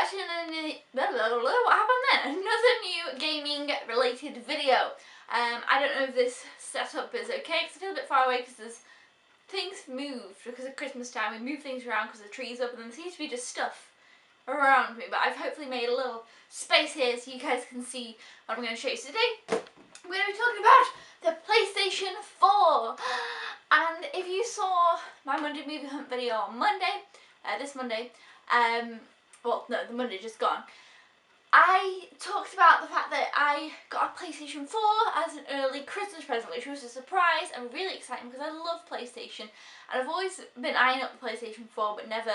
back to what happened then? Another new gaming related video. I don't know if this setup is okay because I feel a bit far away because there's things moved because of Christmas time. We move things around because the tree's up and then there seems to be just stuff around me, but I've hopefully made a little space here so you guys can see what I'm going to show you. So today we're going to be talking about the PlayStation 4, and if you saw my Monday movie hunt video on Monday, this Monday, well no, the Monday just gone, I talked about the fact that I got a PlayStation 4 as an early Christmas present, which was a surprise and really exciting because I love PlayStation and I've always been eyeing up the PlayStation 4 but never,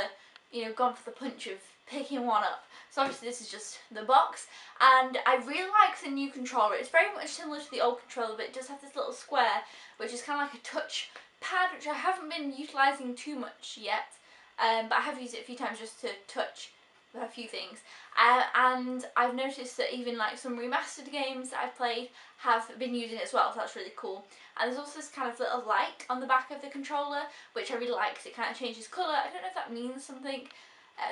gone for the punch of picking one up. So obviously this is just the box, and I really like the new controller. It's very much similar to the old controller, but it does have this little square which is kind of like a touch pad, which I haven't been utilising too much yet, but I have used it a few times just to touch a few things, and I've noticed that even like some remastered games that I've played have been using it as well, so that's really cool. And there's also this kind of little light on the back of the controller which I really like because it kind of changes colour. I don't know if that means something,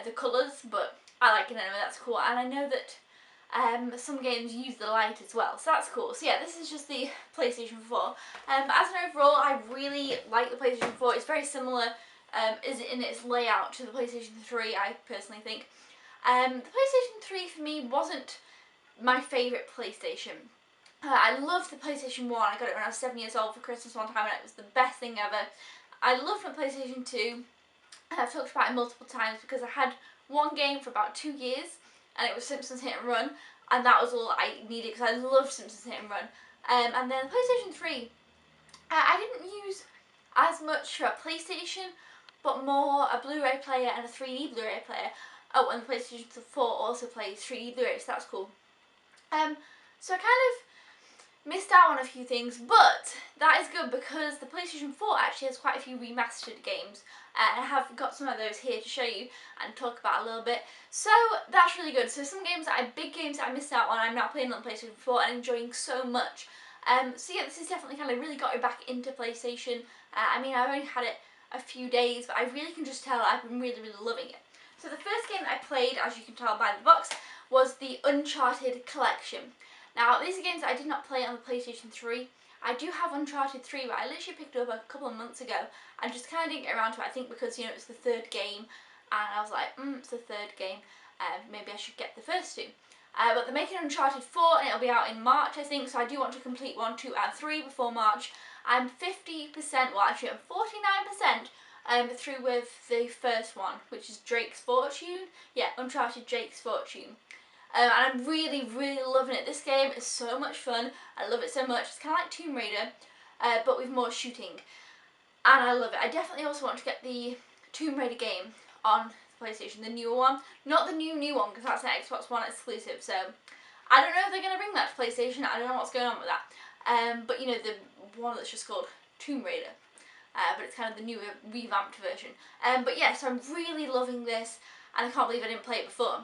the colours, but I like it anyway, that's cool. And I know that some games use the light as well, so that's cool. So yeah, this is just the PlayStation 4. As an overall, I really like the PlayStation 4. It's very similar in its layout to the PlayStation 3, I personally think. The PlayStation 3 for me wasn't my favourite PlayStation. I loved the PlayStation 1, I got it when I was 7 years old for Christmas one time and it was the best thing ever. I loved my PlayStation 2, I've talked about it multiple times because I had one game for about 2 years and it was Simpsons Hit and Run, and that was all I needed because I loved Simpsons Hit and Run. And then the PlayStation 3, I didn't use as much for a PlayStation, but more a Blu-ray player and a 3D Blu-ray player. Oh, and the PlayStation 4 also plays 3D Blu-ray, so that's cool. So I kind of missed out on a few things, but that is good because the PlayStation 4 actually has quite a few remastered games, and I have got some of those here to show you and talk about a little bit. So that's really good. So some games, big games that I missed out on, I'm now playing on PlayStation 4 and enjoying so much. So yeah, this has definitely kind of really got me back into PlayStation. I mean, I've only had it a few days, but I really can just tell I've been really, really loving it. So the first game that I played, as you can tell by the box, was the Uncharted Collection. Now, these are games that I did not play on the PlayStation 3. I do have Uncharted 3, but I literally picked it up a couple of months ago and just kind of didn't get around to it. I think because, it's the third game, and I was like, it's the third game, maybe I should get the first two. But they're making Uncharted 4 and it'll be out in March, I think, so I do want to complete 1, 2 and 3 before March. I'm 50%, well actually I'm 49% through with the first one, which is Drake's Fortune. Yeah, Uncharted Drake's Fortune. And I'm really, really loving it. This game is so much fun. I love it so much. It's kind of like Tomb Raider, but with more shooting. And I love it. I definitely also want to get the Tomb Raider game on the PlayStation, the newer one. Not the new one, because that's an Xbox One exclusive, so I don't know if they're going to bring that to PlayStation. I don't know what's going on with that. But the one that's just called Tomb Raider. But it's kind of the newer, revamped version. But yeah, so I'm really loving this, and I can't believe I didn't play it before.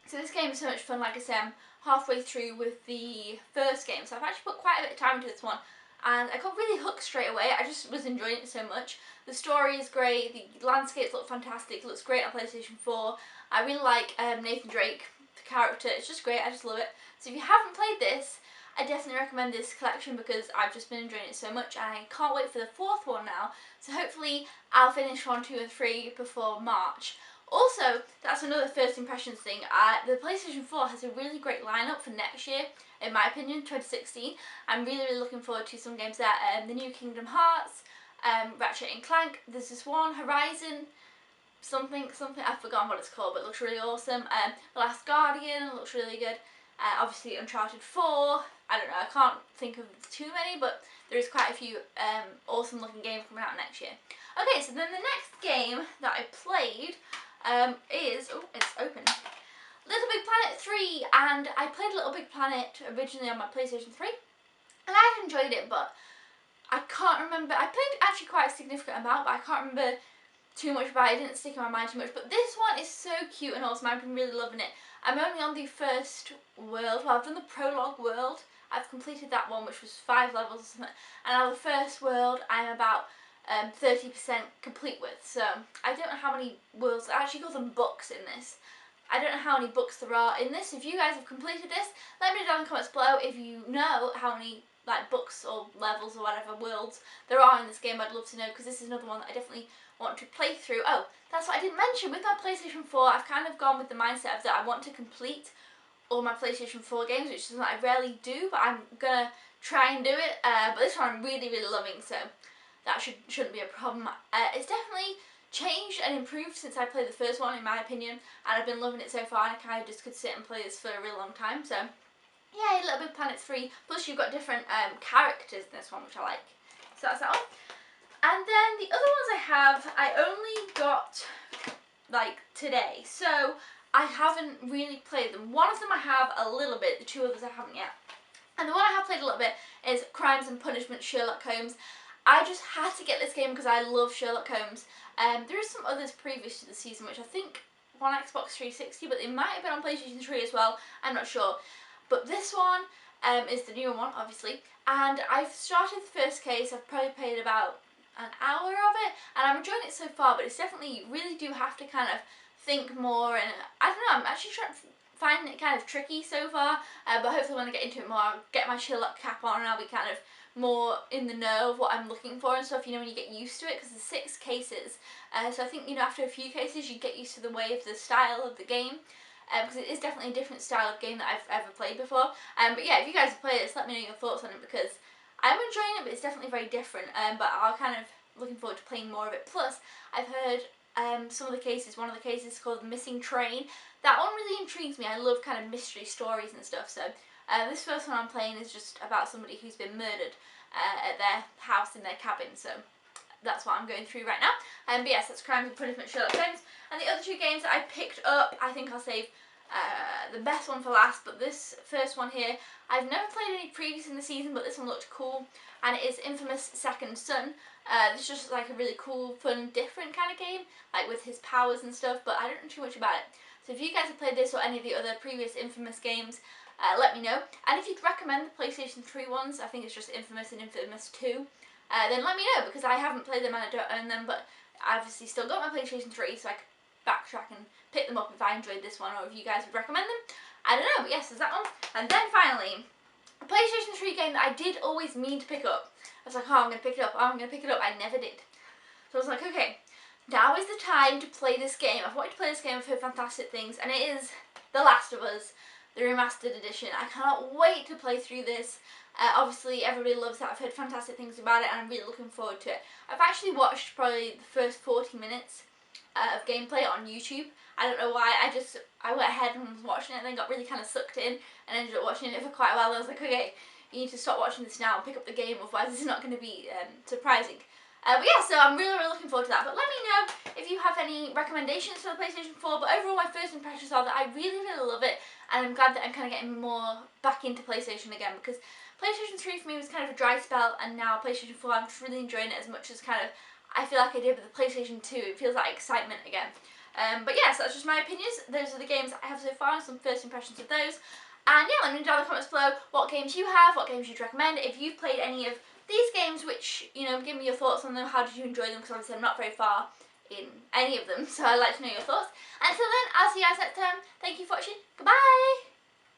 So this game is so much fun. Like I said, I'm halfway through with the first game, so I've actually put quite a bit of time into this one, and I got really hooked straight away. I just was enjoying it so much. The story is great, the landscapes look fantastic, it looks great on PlayStation 4. I really like Nathan Drake, the character, it's just great, I just love it. So if you haven't played this, I definitely recommend this collection because I've just been enjoying it so much, and I can't wait for the fourth one now. So hopefully I'll finish 1, 2 and 3 before March. Also, that's another first impressions thing. The PlayStation 4 has a really great lineup for next year, in my opinion, 2016. I'm really, really looking forward to some games there. The new Kingdom Hearts, Ratchet and Clank, there's this one, Horizon, something, I've forgotten what it's called, but it looks really awesome. The Last Guardian looks really good. Obviously Uncharted 4, I don't know, I can't think of too many, but there is quite a few awesome looking games coming out next year. Okay, so then the next game that I played is, oh, it's open, Little Big Planet 3, and I played Little Big Planet originally on my PlayStation 3, and I enjoyed it, but I can't remember, I played actually quite a significant amount, but I can't remember too much about it, it didn't stick in my mind too much, but this one is so cute and awesome. I've been really loving it. I'm only on the first world, well I've done the prologue world, I've completed that one which was 5 levels or something, and now the first world I'm about 30% complete with, so I don't know how many worlds, I actually call them books in this, I don't know how many books there are in this. If you guys have completed this, let me know down in the comments below if you know how many like books or levels or whatever worlds there are in this game. I'd love to know, because this is another one that I definitely want to play through. Oh, that's what I didn't mention. With my PlayStation 4, I've kind of gone with the mindset of that I want to complete all my PlayStation 4 games, which is something I rarely do, but I'm gonna try and do it. But this one I'm really, really loving, so that shouldn't be a problem. It's definitely changed and improved since I played the first one, in my opinion, and I've been loving it so far, and I kind of just could sit and play this for a really long time. So yeah, Little Big Planet's free, plus you've got different characters in this one, which I like. So that's that one. And then the other ones I have, I only got like today, so I haven't really played them. One of them I have a little bit, the two others I haven't yet. And the one I have played a little bit is Crimes and Punishment Sherlock Holmes. I just had to get this game because I love Sherlock Holmes. There are some others previous to the season which I think were on Xbox 360, but they might have been on PlayStation 3 as well, I'm not sure. But this one is the newer one, obviously, and I've started the first case. I've probably played about an hour of it, and I'm enjoying it so far, but it's definitely, you really do have to kind of think more, and I don't know, I'm actually finding it kind of tricky so far, but hopefully when I get into it more, I'll get my Sherlock cap on and I'll be kind of more in the know of what I'm looking for and stuff, you know, when you get used to it, because there's 6 cases, so I think, you know, after a few cases you get used to the way of the style of the game, because it is definitely a different style of game that I've ever played before. But yeah, if you guys have played this, let me know your thoughts on it, because I'm enjoying it, but it's definitely very different, but I'm kind of looking forward to playing more of it. Plus, I've heard some of the cases, one of the cases is called The Missing Train. That one really intrigues me. I love kind of mystery stories and stuff, so this first one I'm playing is just about somebody who's been murdered at their house in their cabin, so that's what I'm going through right now. But yes, that's Crimes and Punishment Sherlock Holmes. And the other 2 games that I picked up, I think I'll save the best one for last, but this first one here, I've never played any previous in the season, but this one looked cool, and it is Infamous Second Son. This is just like a really cool, fun, different kind of game, like with his powers and stuff, but I don't know too much about it. So if you guys have played this or any of the other previous Infamous games, let me know. And if you'd recommend the PlayStation 3 ones, I think it's just Infamous and Infamous 2, then let me know, because I haven't played them and I don't own them, but I obviously still got my PlayStation 3, so I could backtrack and pick them up if I enjoyed this one, or if you guys would recommend them. I don't know, but yes, there's that one. And then finally, a PlayStation 3 game that I did always mean to pick up. I was like, oh, I'm going to pick it up, oh, I'm going to pick it up. I never did. So I was like, okay, now is the time to play this game. I've wanted to play this game, I've heard fantastic things, and it is The Last of Us, the remastered edition. I cannot wait to play through this. Obviously, everybody loves it. I've heard fantastic things about it, and I'm really looking forward to it. I've actually watched probably the first 40 minutes of gameplay on YouTube. I don't know why, I went ahead and was watching it and then got really kind of sucked in and ended up watching it for quite a while. I was like, okay, you need to stop watching this now and pick up the game, otherwise this is not going to be surprising. But yeah, so I'm really, really looking forward to that. But let me know if you have any recommendations for the PlayStation 4. But overall, my first impressions are that I really, really love it, and I'm glad that I'm kind of getting more back into PlayStation again, because PlayStation 3 for me was kind of a dry spell, and now PlayStation 4, I'm just really enjoying it as much as kind of I feel like I did with the PlayStation 2. It feels like excitement again. But yeah, so that's just my opinions. Those are the games I have so far, and some first impressions of those. And yeah, let me know down in the comments below what games you have, what games you'd recommend. If you've played any of these games, which, you know, give me your thoughts on them. How did you enjoy them? Because obviously I'm not very far in any of them, so I'd like to know your thoughts. Until then, I'll see you guys next time. Thank you for watching. Goodbye!